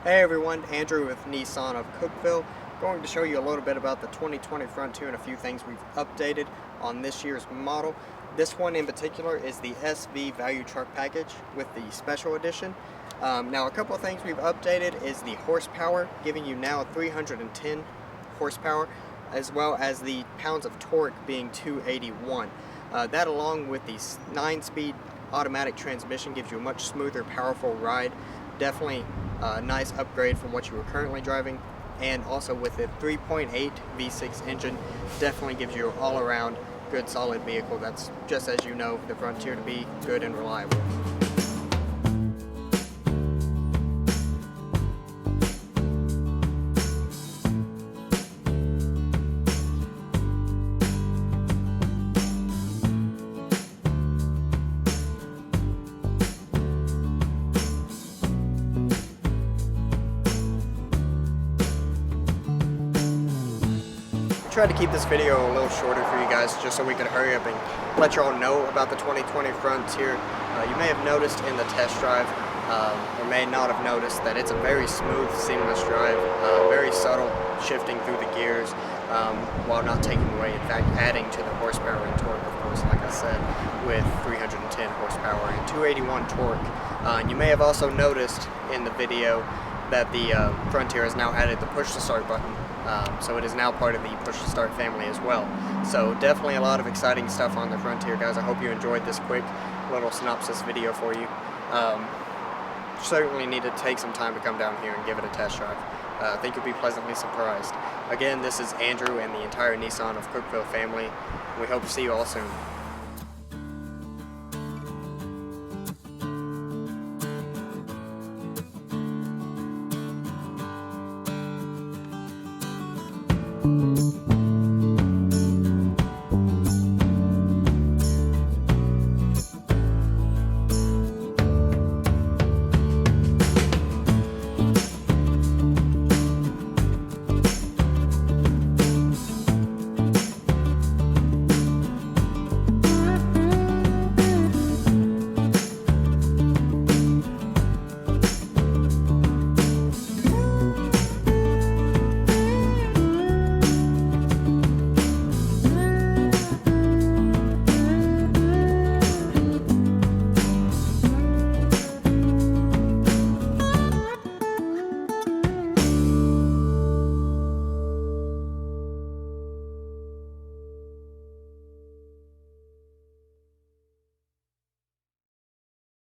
Hey everyone, Andrew with Nissan of Cookeville. Going to show you a little bit about the 2020 Frontier and a few things we've updated on this year's model. This one in particular is the SV Value Truck Package with the Special Edition. Now a couple of things we've updated is the horsepower, giving you now 310 horsepower, as well as the pounds of torque being 281. That along with the 9-speed automatic transmission gives you a much smoother, powerful ride. Definitely a nice upgrade from what you were currently driving, and also with the 3.8 V6 engine, definitely gives you an all-around good solid vehicle that's, just as you know, the Frontier to be good and reliable. Tried to keep this video a little shorter for you guys just so we could hurry up and let you all know about the 2020 Frontier. You may have noticed in the test drive, or may not have noticed, that it's a very smooth, seamless drive, very subtle shifting through the gears, while not taking away, in fact adding to the horsepower and torque, of course, like I said, with 310 horsepower and 281 torque. And you may have also noticed in the video that the Frontier has now added the push to start button. So it is now part of the push to start family as well. So definitely a lot of exciting stuff on the Frontier, guys. I hope you enjoyed this quick little synopsis video for you. Certainly need to take some time to come down here and give it a test drive. I think you'll be pleasantly surprised. Again, this is Andrew and the entire Nissan of Cookeville family. We hope to see you all soon.